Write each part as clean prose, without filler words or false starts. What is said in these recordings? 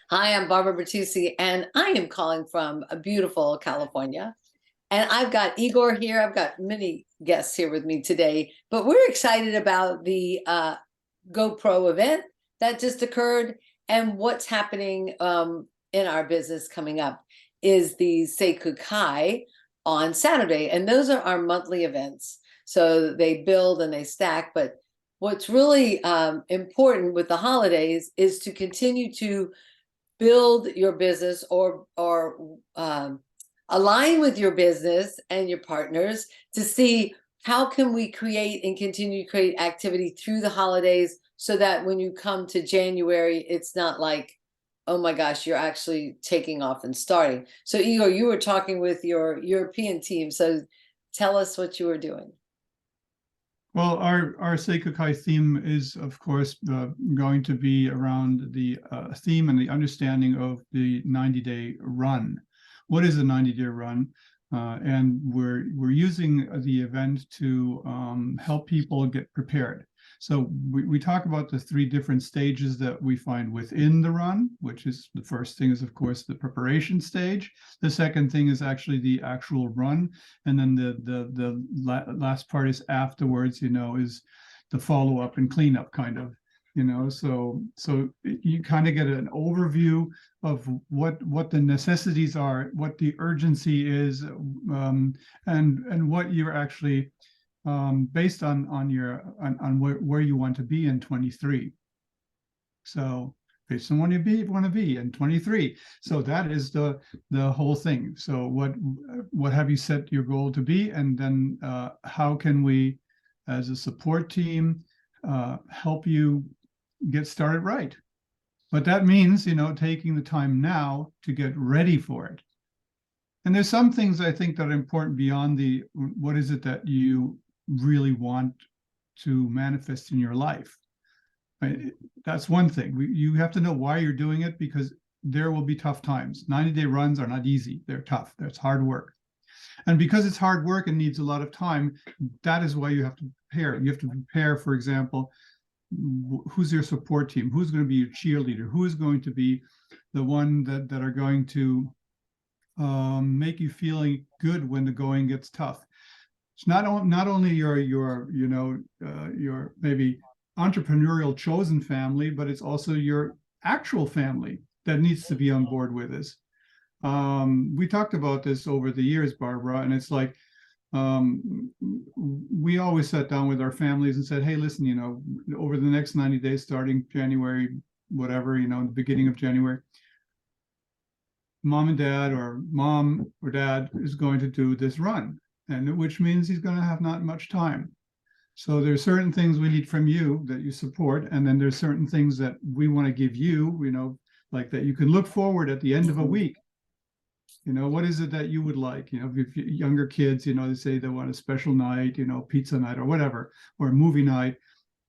Hi, I'm Barbara Bertucci, and I am calling from a beautiful California. And I've got Igor here. I've got many guests here with me today, but we're excited about the GoPro event that just occurred and what's happening in our business coming up is the Seiko Kai on Saturday. And those are our monthly events. So they build and they stack. But what's really important with the holidays is to continue to build your business or align with your business and your partners to see how can we create and continue to create activity through the holidays so that when you come to January, it's not like, oh my gosh, you're actually taking off and starting. So Igor, you were talking with your European team. So tell us what you were doing. Well, our Seiko Kai theme is, of course, going to be around the theme and the understanding of the 90-day run. What is a 90-day run? And we're using the event to help people get prepared. So we talk about the three different stages that we find within the run, which is the first thing is, of course, the preparation stage. The second thing is actually the actual run. And then the last part is afterwards, is the follow-up and cleanup kind of, so you kind of get an overview of what the necessities are, what the urgency is, and what you're actually based on where you want to be in 23. So based on what you want to be in 23. So that is the whole thing. So what have you set your goal to be, and then how can we, as a support team, help you get started right? But that means taking the time now to get ready for it. And there's some things I think that are important beyond the what is it that you really want to manifest in your life. Right? That's one thing. You have to know why you're doing it, because there will be tough times. 90-day runs are not easy. They're tough. That's hard work. And because it's hard work and needs a lot of time, that is why you have to prepare. You have to prepare, for example, who's your support team? Who's going to be your cheerleader? Who is going to be the one that are going to make you feeling good when the going gets tough? It's not only your maybe entrepreneurial chosen family, but it's also your actual family that needs to be on board with this. We talked about this over the years, Barbara, and it's like we always sat down with our families and said, hey, listen, over the next 90 days, starting January, whatever, the beginning of January, mom or dad is going to do this run. And which means he's going to have not much time. So there's certain things we need from you that you support. And then there's certain things that we want to give you, like that you can look forward at the end of a week. What is it that you would like? If younger kids, they say they want a special night, pizza night or whatever, or a movie night,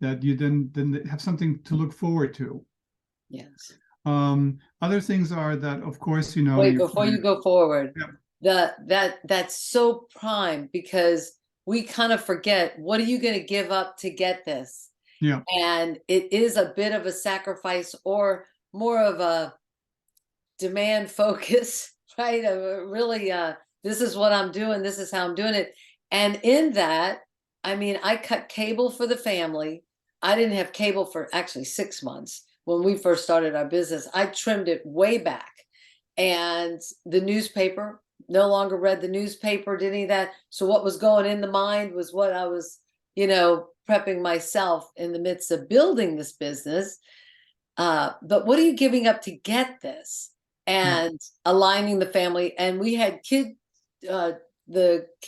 that you then have something to look forward to. Yes. Other things are that, of course, Wait, before you go forward. Yeah. That's so prime, because we kind of forget, what are you going to give up to get this? Yeah. And it is a bit of a sacrifice, or more of a demand focus, right? Really, this is what I'm doing. This is how I'm doing it. And in that, I mean, I cut cable for the family. I didn't have cable for actually 6 months when we first started our business. I trimmed it way back. And the newspaper, no longer read the newspaper, did any of that. So what was going in the mind was what I was, prepping myself in the midst of building this business. But what are you giving up to get this? And aligning the family. And we had I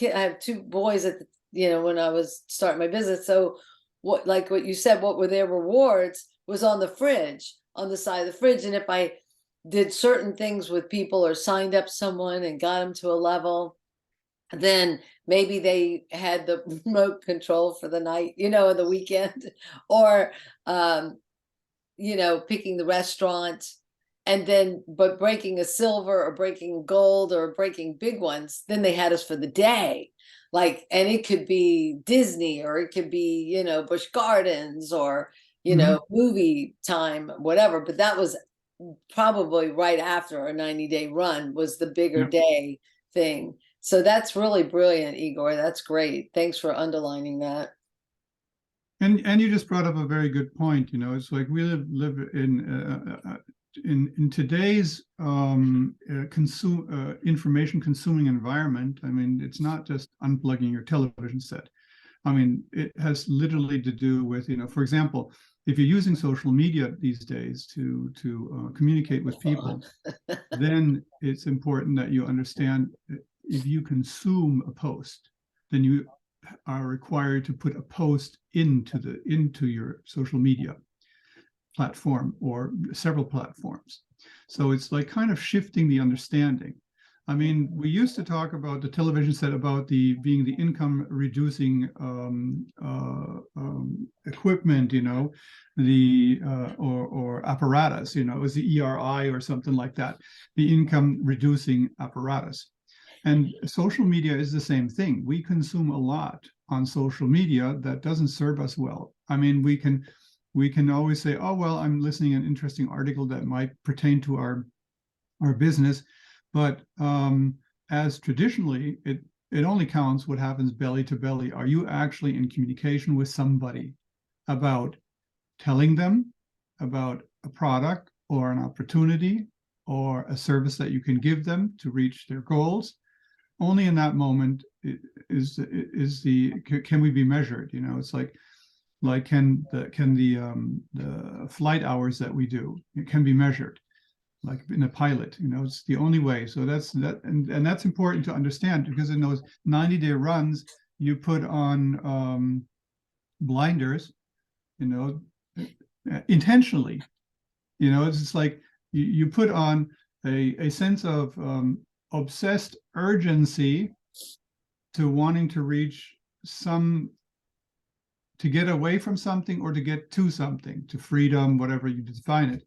have 2 boys at when I was starting my business. So what you said, what were their rewards was on the fridge, on the side of the fridge. And if I did certain things with people or signed up someone and got them to a level, then maybe they had the remote control for the night, the weekend, or, picking the restaurant, and then, but breaking a silver or breaking gold or breaking big ones, then they had us for the day. And it could be Disney, or it could be, Busch Gardens, or, movie time, whatever. But that was probably right after our 90-day run was the bigger Yeah. day thing. So that's really brilliant, Igor. That's great. Thanks for underlining that. And you just brought up a very good point. It's like we live in today's information consuming environment. I mean, it's not just unplugging your television set. I mean, it has literally to do with, for example, if you're using social media these days to communicate with people, then it's important that you understand if you consume a post, then you are required to put a post into your social media platform or several platforms. So it's like kind of shifting the understanding. I mean, we used to talk about the television set about being the income reducing equipment, or apparatus, it was the ERI or something like that, the income reducing apparatus. And social media is the same thing. We consume a lot on social media that doesn't serve us well. I mean, we can always say, oh, well, I'm listening to an interesting article that might pertain to our business. But as traditionally, it only counts what happens belly to belly. Are you actually in communication with somebody about telling them about a product or an opportunity or a service that you can give them to reach their goals? Only in that moment can we be measured? It's like can the flight hours that we do, it can be measured, like in a pilot. It's the only way. So that's that's important to understand, because in those 90-day runs you put on blinders, intentionally. It's just like you put on a sense of obsessed urgency to wanting to reach to get away from something or to get to something, to freedom, whatever you define it,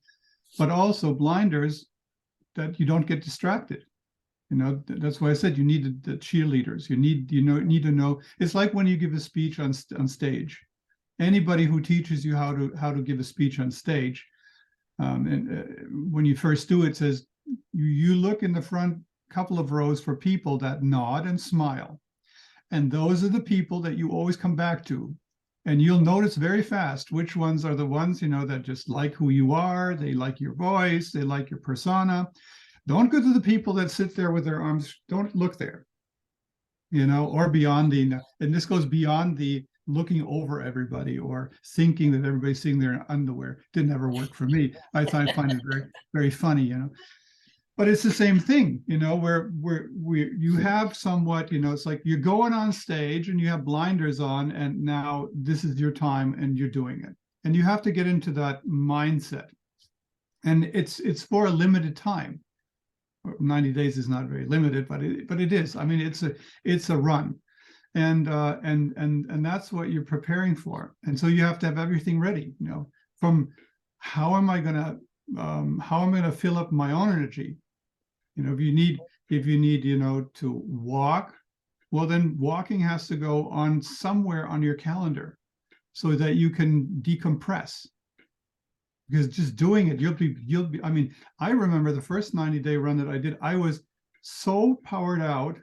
but also blinders that you don't get distracted. That's why I said you need the cheerleaders. You need to know. It's like when you give a speech on stage. Anybody who teaches you how to give a speech on stage, when you first do it, says you look in the front couple of rows for people that nod and smile, and those are the people that you always come back to. And you'll notice very fast which ones are the ones, that just like who you are, they like your voice, they like your persona. Don't go to the people that sit there with their arms, don't look there, or beyond and this goes beyond the looking over everybody or thinking that everybody's sitting there in underwear. Didn't ever work for me. I find it very, very funny, But it's the same thing, where you have somewhat, it's like you're going on stage and you have blinders on, and now this is your time and you're doing it. And you have to get into that mindset. And it's for a limited time. 90 days is not very limited, but it is. I mean, it's a run. And that's what you're preparing for. And so you have to have everything ready, from how am I going to fill up my own energy? If you need, to walk, well, then walking has to go on somewhere on your calendar so that you can decompress. Because just doing it, you'll be, I mean, I remember the first 90-day run that I did, I was so powered out.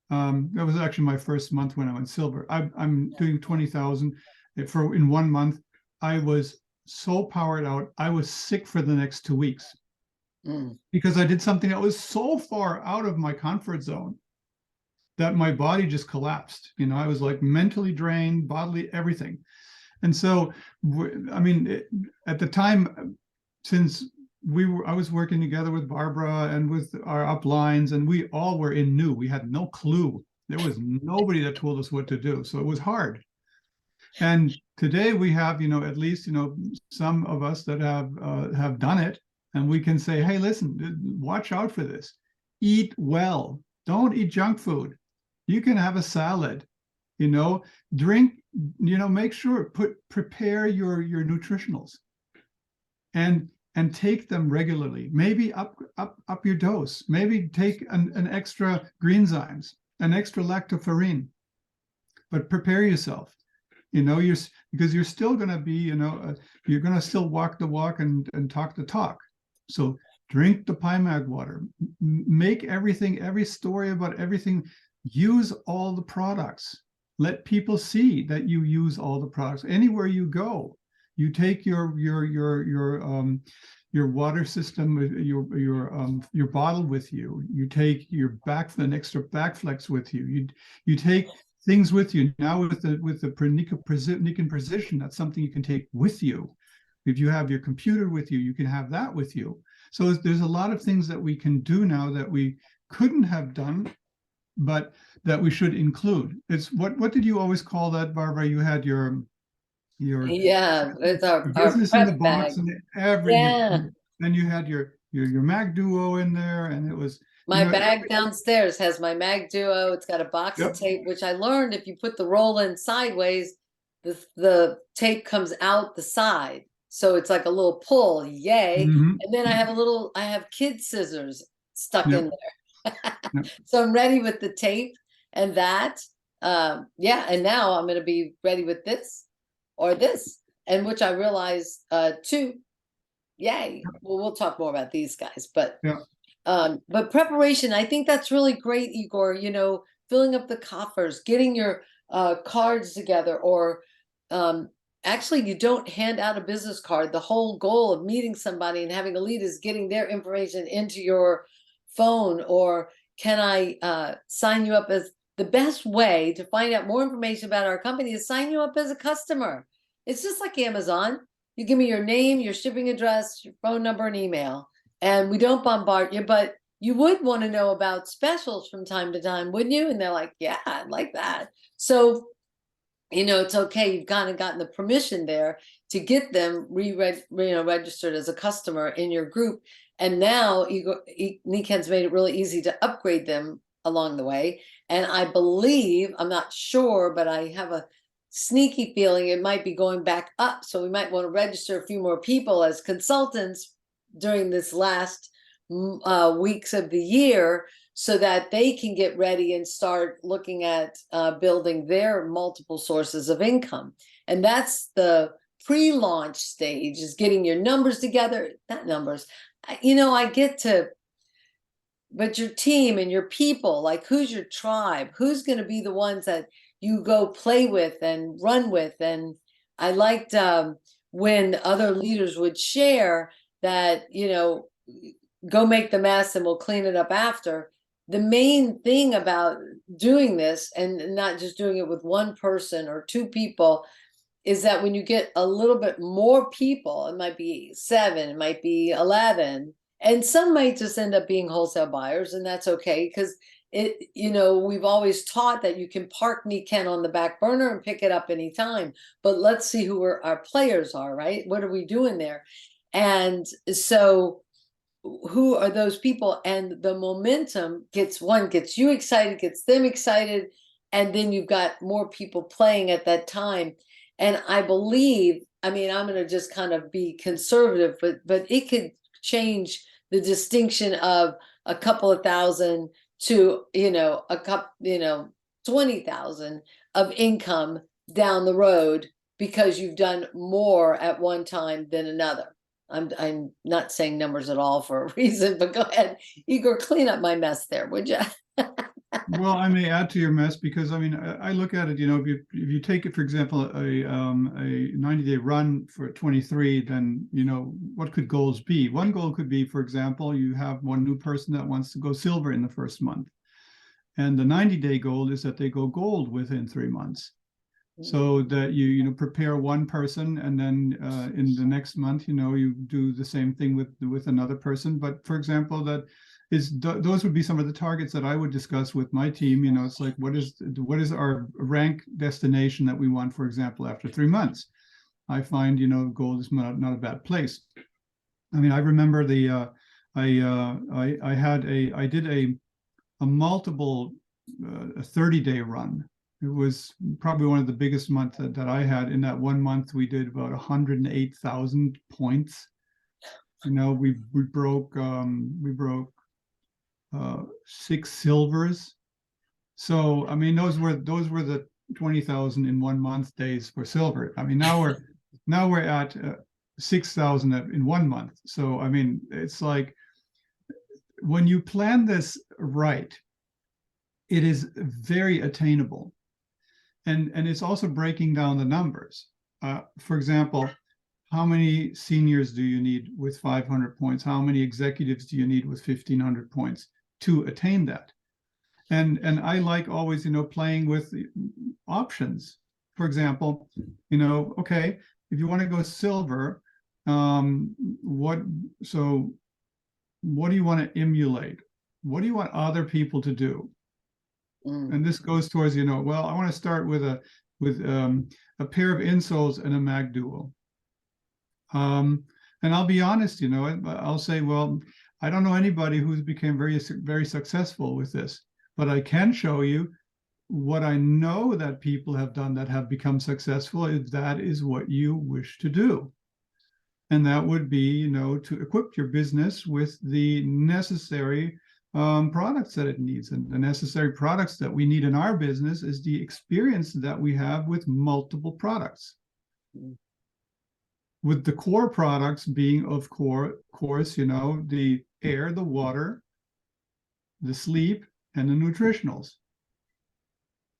That was actually my first month when I went silver. I'm doing 20,000 in 1 month. I was so powered out, I was sick for the next 2 weeks. Because I did something that was so far out of my comfort zone that my body just collapsed. I was like mentally drained, bodily, everything. And so, I mean, at the time, since I was working together with Barbara and with our uplines, and we all were new. We had no clue. There was nobody that told us what to do. So it was hard. And today we have, at least, some of us that have done it. And we can say, hey, listen, watch out for this. Eat well. Don't eat junk food. You can have a salad, drink, make sure, prepare your nutritionals and take them regularly. Maybe up your dose. Maybe take an extra greenzymes, an extra lactoferrin, but prepare yourself. Because you're still going to be, you're going to still walk the walk and talk the talk. So drink the Mag water, make everything, every story about everything, use all the products. Let people see that you use all the products. Anywhere you go, you take your water system, your bottle with you. You take an extra back flex with you. You take things with you. Now with the Nikon Precision, that's something you can take with you. If you have your computer with you, you can have that with you. So there's a lot of things that we can do now that we couldn't have done, but that we should include. It's what did you always call that, Barbara? You had your Yeah, it's our business in the prep bag. box and every, Yeah. then you had your Mag Duo in there, and it was, My bag downstairs has my Mag Duo. It's got a box of yep. tape, which I learned if you put the roll in sideways, the tape comes out the side. So it's like a little pull, yay. Mhm. And then I have kid scissors stuck in Yep. there. Yep. So I'm ready with the tape and that. Yeah, and now I'm gonna be ready with this or this, and which I realized too, yay. Well, we'll talk more about these guys, Yeah. but preparation, I think that's really great, Igor, you know, filling up the coffers, getting your cards together, or actually you don't hand out a business card. The whole goal of meeting somebody and having a lead is getting their information into your phone. Or can I sign you up as the best way to find out more information about our company is sign you up as a customer. It's just like Amazon. You give me your name, your shipping address, your phone number, and email, and we don't bombard you, but you would want to know about specials from time to time, wouldn't you? And they're like, yeah, I'd like that. So, you know, it's okay. You've kind of gotten the permission there to get them registered as a customer in your group. And now Niken's made it really easy to upgrade them along the way. And I believe, I'm not sure, but I have a sneaky feeling it might be going back up. So we might want to register a few more people as consultants during this last weeks of the year, so that they can get ready and start looking at building their multiple sources of income. And that's the pre-launch stage, is getting your numbers together. Not numbers, you know, I get to, but your team and your people, like who's your tribe, who's going to be the ones that you go play with and run with. And I liked when other leaders would share that, you know, go make the mess and we'll clean it up after. The main thing about doing this, and not just doing it with one person or two people, is that when you get a little bit more people, it might be 7, it might be 11, and some might just end up being wholesale buyers, and that's okay, because it, you know, we've always taught that you can park Niken on the back burner and pick it up anytime, but let's see who our players are, right? What are we doing there? And so who are those people? And the momentum gets you excited, gets them excited, and then you've got more people playing at that time. And I believe, I mean, I'm going to just kind of be conservative, but it could change the distinction of a couple of thousand to, you know, 20,000 of income down the road, because you've done more at one time than another. I'm not saying numbers at all for a reason, but go ahead, Igor, clean up my mess there, would you? Well, I may add to your mess, because I mean, I look at it, you know, if you take it, for example, a 90-day run for 23, then, you know, what could goals be? One goal could be, for example, you have one new person that wants to go silver in the first month. And the 90-day goal is that they go gold within 3 months. So that you prepare one person, and then in the next month, you know, you do the same thing with another person. But for example, those would be some of the targets that I would discuss with my team. You know, it's like, what is our rank destination that we want, for example, after 3 months? I find, you know, gold is not a bad place. I mean, I remember I did a multiple 30-day run. It was probably one of the biggest months that I had. In that 1 month, we did about 108,000 points. You know, we broke 6 silvers. So I mean, those were the 20,000 in 1 month days for silver. I mean, now we're at 6,000 in 1 month. So, I mean, it's like when you plan this right, it is very attainable. And it's also breaking down the numbers. For example, how many seniors do you need with 500 points? How many executives do you need with 1,500 points to attain that? And I like always, playing with the options. For example, okay, if you want to go silver, what do you want to emulate? What do you want other people to do? And this goes towards, well, I want to start with a pair of insoles and a mag dual. And I'll be honest, I'll say, well, I don't know anybody who's become very, very successful with this, but I can show you what I know that people have done that have become successful. If that is what you wish to do. And that would be, to equip your business with the necessary products that it needs. And the necessary products that we need in our business is the experience that we have with multiple products. With the core products being, of course, the air, the water, the sleep, and the nutritionals.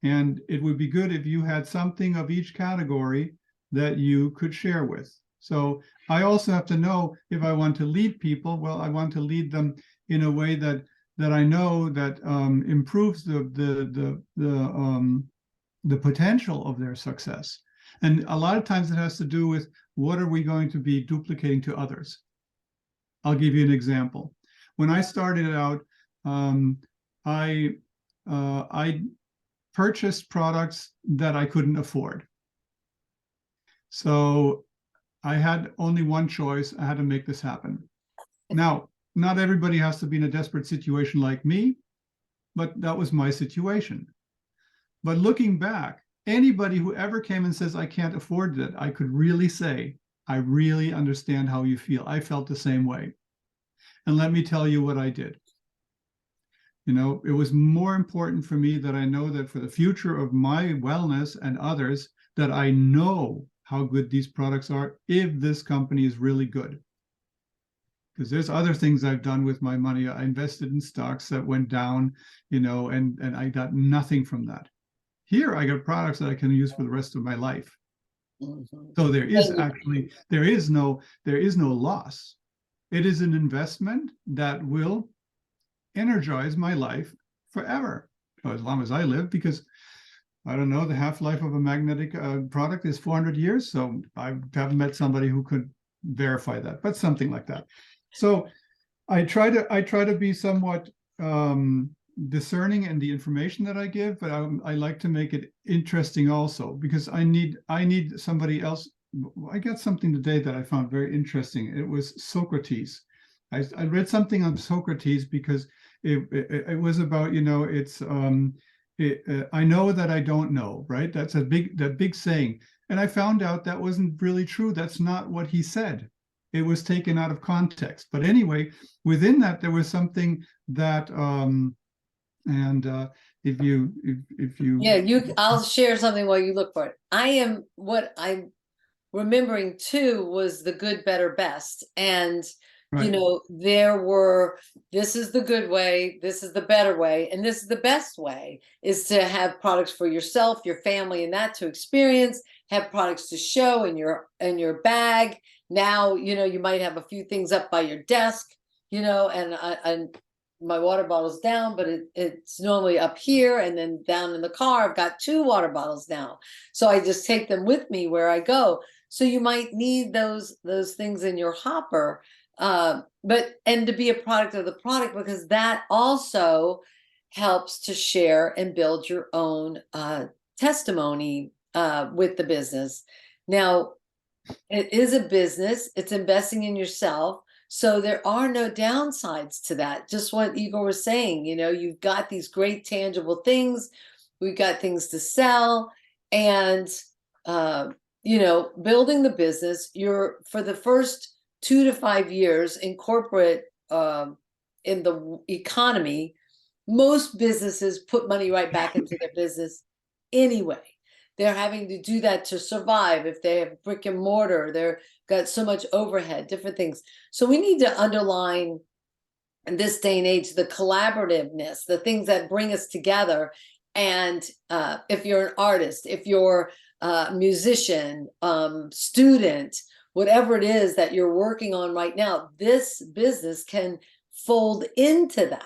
And it would be good if you had something of each category that you could share with. So I also have to know if I want to lead people, well, I want to lead them in a way that I know that improves the potential of their success. And a lot of times it has to do with what are we going to be duplicating to others. I'll give you an example. When I started out, I purchased products that I couldn't afford. So I had only one choice. I had to make this happen. Now, not everybody has to be in a desperate situation like me, but that was my situation. But looking back, anybody who ever came and says, I can't afford it, I could really say, I really understand how you feel. I felt the same way. And let me tell you what I did. It was more important for me that I know that for the future of my wellness and others, that I know how good these products are if this company is really good. Because there's other things I've done with my money. I invested in stocks that went down, and I got nothing from that. Here, I got products that I can use for the rest of my life. So there is no loss. It is an investment that will energize my life forever, as long as I live, because I don't know, the half-life of a magnetic product is 400 years. So I haven't met somebody who could verify that, but something like that. So I try to be somewhat discerning in the information that I give, but I like to make it interesting also, because I need somebody else. I got something today that I found very interesting. It was Socrates. I read something on Socrates because it was about, it's I know that I don't know, right? That's that big saying. And I found out that wasn't really true. That's not what he said. It was taken out of context. But anyway, within that, there was something that, if you. Yeah, I'll share something while you look for it. What I'm remembering too was the good, better, best. And Right. this is the good way, this is the better way, and this is the best way, is to have products for yourself, your family, and that to experience, have products to show in your bag. Now, you might have a few things up by your desk, and my water bottle's down, but it's normally up here, and then down in the car, I've got 2 water bottles now. So I just take them with me where I go. So you might need those things in your hopper. And to be a product of the product, because that also helps to share and build your own testimony with the business. Now, it is a business, it's investing in yourself. So there are no downsides to that. Just what Igor was saying, you've got these great tangible things, we've got things to sell, and building the business, for the first 2 to 5 years in corporate, in the economy, most businesses put money right back into their business anyway. They're having to do that to survive. If they have brick and mortar, they're got so much overhead, different things. So we need to underline in this day and age the collaborativeness, the things that bring us together. And if you're an artist, if you're a musician, student, whatever it is that you're working on right now, this business can fold into that.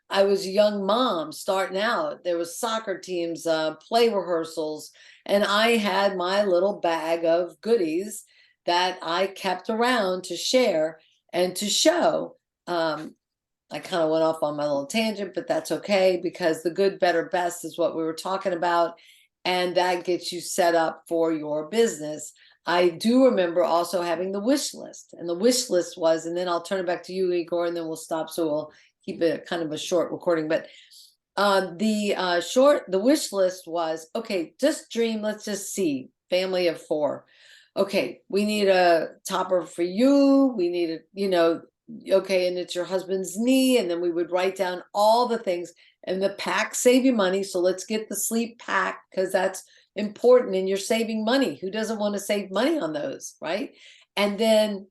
I was a young mom starting out. There was soccer teams, play rehearsals, and I had my little bag of goodies that I kept around to share and to show. I kind of went off on my little tangent, but that's okay, because the good, better, best is what we were talking about. And that gets you set up for your business. I do remember also having the wish list, and the wish list was, and then I'll turn it back to you, Igor, and then we'll stop. So we'll keep it kind of a short recording, but the wish list was, okay, just dream. Let's just see, family of 4. Okay, we need a topper for you. We need a, okay, and it's your husband's knee. And then we would write down all the things, and the pack save you money. So let's get the sleep pack, because that's important and you're saving money. Who doesn't want to save money on those, right? And then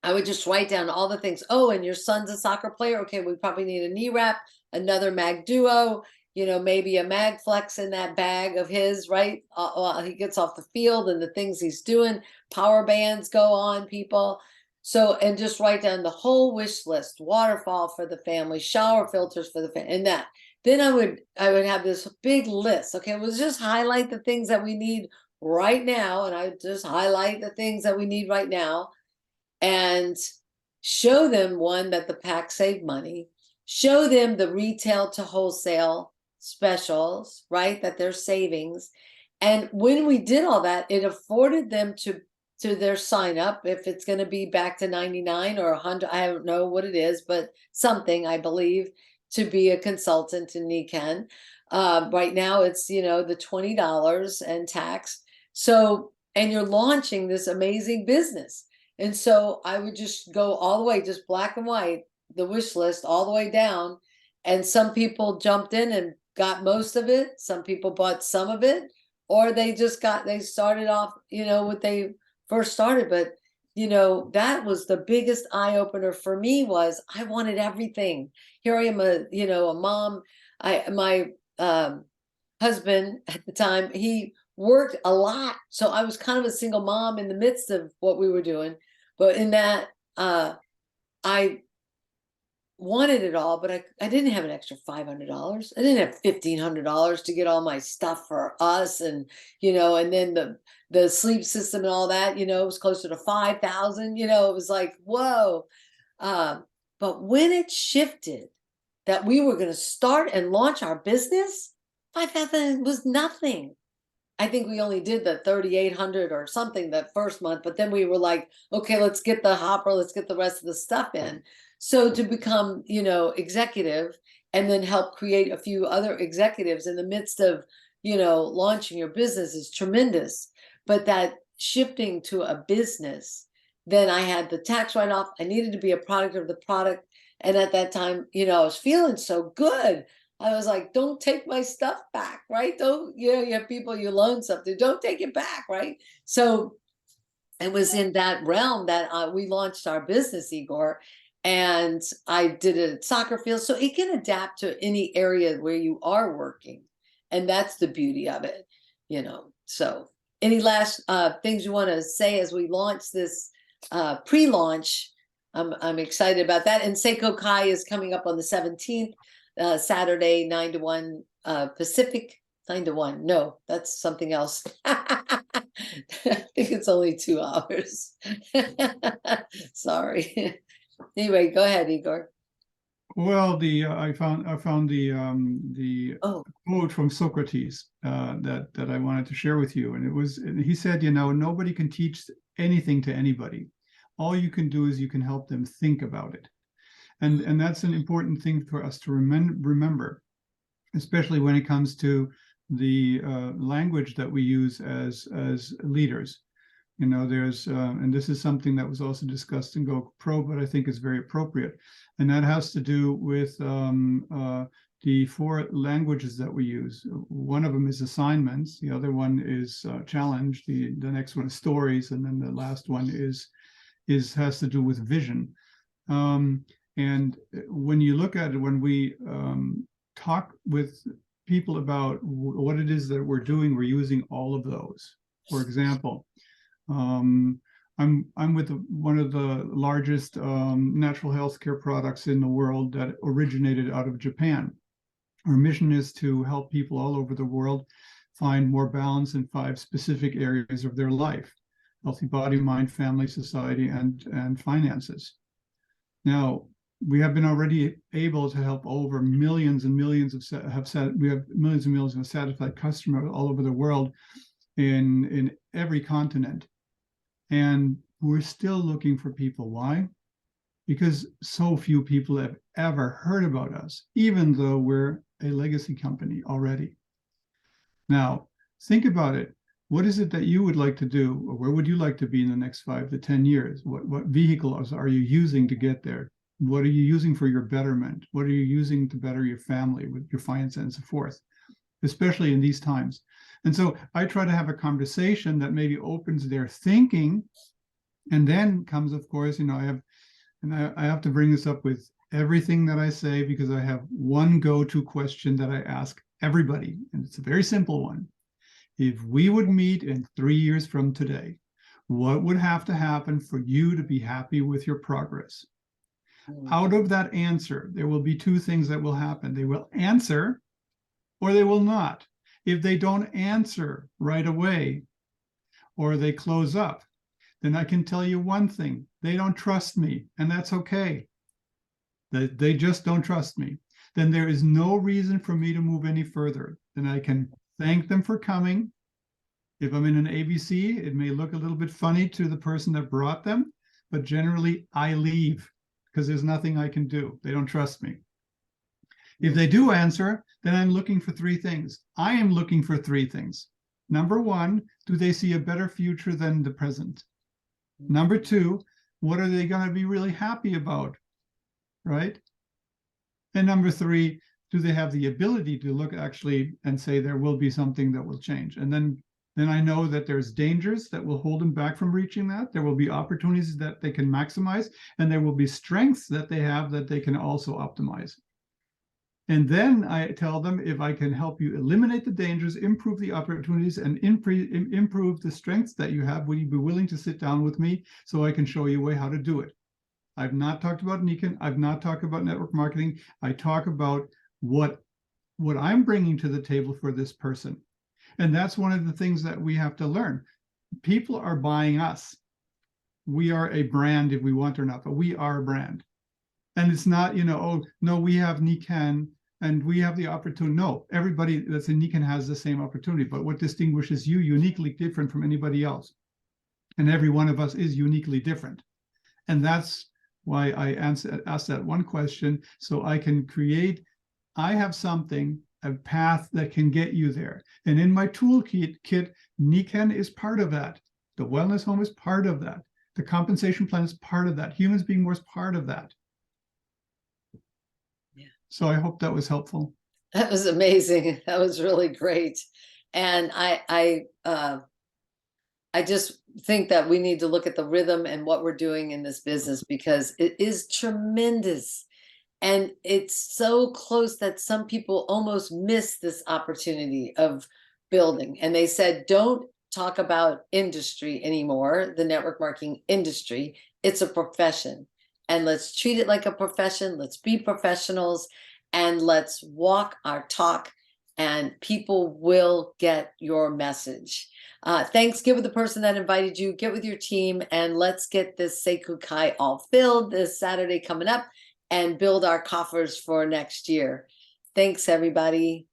I would just write down all the things. Oh, and your son's a soccer player. Okay, we probably need a knee wrap, another mag duo, maybe a mag flex in that bag of his, right? While he gets off the field, and the things he's doing. Power bands go on, people. So, and just write down the whole wish list: waterfall for the family, shower filters for the family, and that. Then I would have this big list. Okay, we'll just highlight the things that we need right now, and I just highlight the things that we need right now, and show them, one, that the pack save money, show them the retail to wholesale specials, right, that they're savings. And when we did all that, it afforded them to their sign up, if it's going to be back to 99 or 100, I don't know what it is, but something, I believe, to be a consultant in Niken. Right now it's, the $20 and tax. So, and you're launching this amazing business. And so I would just go all the way, just black and white, the wish list all the way down. And some people jumped in and got most of it. Some people bought some of it, or they started off, what they first started. But, that was the biggest eye opener for me. Was I wanted everything. Here I am, a mom. My husband at the time, he worked a lot. So I was kind of a single mom in the midst of what we were doing. But in that, I wanted it all, but I didn't have an extra $500. I didn't have $1,500 to get all my stuff for us. And, and then the sleep system and all that, it was closer to 5,000, it was like, whoa. But when it shifted that we were going to start and launch our business, 5,000 was nothing. I think we only did the 3,800 or something that first month, but then we were like, okay, let's get the hopper, let's get the rest of the stuff in. So to become, executive, and then help create a few other executives in the midst of, launching your business is tremendous. But that shifting to a business, then I had the tax write-off. I needed to be a product of the product. And at that time, I was feeling so good. I was like, don't take my stuff back, right? Don't, you have people, you loan something, don't take it back, right? So it was in that realm that we launched our business, Igor. And I did it at soccer fields. So it can adapt to any area where you are working. And that's the beauty of it, So any last things you want to say as we launch this pre-launch? I'm excited about that. And Seiko Kai is coming up on the 17th. Saturday, 9 to 1 Pacific, 9 to 1. No, that's something else. I think it's only 2 hours. Sorry. Anyway, go ahead, Igor. Well, I found the quote from Socrates that I wanted to share with you, and he said, nobody can teach anything to anybody. All you can do is you can help them think about it. And that's an important thing for us to remember, especially when it comes to the language that we use as leaders. There's and this is something that was also discussed in Go Pro, but I think is very appropriate, and that has to do with the the 4 languages that we use. One of them is assignments. The other one is challenge. The next one is stories, and then the last one has to do with vision. And when you look at it, when we talk with people about what it is that we're doing, we're using all of those. For example, I'm with one of the largest natural health care products in the world that originated out of Japan. Our mission is to help people all over the world find more balance in 5 specific areas of their life: healthy body, mind, family, society, and finances. Now, we have been already able to help over millions and millions we have millions and millions of satisfied customers all over the world in every continent. And we're still looking for people. Why? Because so few people have ever heard about us, even though we're a legacy company already. Now, think about it. What is it that you would like to do, or where would you like to be in the next 5 to 10 years? What vehicles are you using to get there? What are you using for your betterment? What are you using to better your family with your finances and so forth, especially in these times? And so I try to have a conversation that maybe opens their thinking, and then comes, of course, I have to bring this up with everything that I say, because I have one go-to question that I ask everybody, and it's a very simple one. If we would meet in 3 years from today, what would have to happen for you to be happy with your progress? Out of that answer, there will be 2 things that will happen. They will answer, or they will not. If they don't answer right away, or they close up, then I can tell you one thing: they don't trust me, and that's okay. They just don't trust me. Then there is no reason for me to move any further. Then I can thank them for coming. If I'm in an ABC, it may look a little bit funny to the person that brought them, but generally I leave, because there's nothing I can do. They don't trust me. If they do answer, then I'm looking for 3 things. I am looking for 3 things. Number 1, do they see a better future than the present? Number 2, what are they going to be really happy about, right? And number 3, do they have the ability to look actually and say there will be something that will change? And then I know that there's dangers that will hold them back from reaching that. There will be opportunities that they can maximize, and there will be strengths that they have that they can also optimize. And then I tell them, if I can help you eliminate the dangers, improve the opportunities, and improve the strengths that you have, will you be willing to sit down with me so I can show you a way how to do it? I've not talked about Nikon. I've not talked about network marketing. I talk about what I'm bringing to the table for this person. And that's one of the things that we have to learn. People are buying us. We are a brand, if we want or not, but we are a brand. And it's not, oh, no, we have Nikon and we have the opportunity. No, everybody that's in Nikon has the same opportunity. But what distinguishes you uniquely different from anybody else? And every one of us is uniquely different. And that's why I asked that one question, so I can create, I have something, a path that can get you there. And in my toolkit, Nikon is part of that. The wellness home is part of that. The compensation plan is part of that. Humans being more is part of that. Yeah. So I hope that was helpful. That was amazing. That was really great. And I just think that we need to look at the rhythm and what we're doing in this business, because it is tremendous. And it's so close that some people almost miss this opportunity of building. And they said, don't talk about industry anymore, the network marketing industry. It's a profession. And let's treat it like a profession. Let's be professionals and let's walk our talk, and people will get your message. Thanks. Get with the person that invited you, get with your team, and let's get this Seiko Kai all filled this Saturday coming up and build our coffers for next year. Thanks, everybody.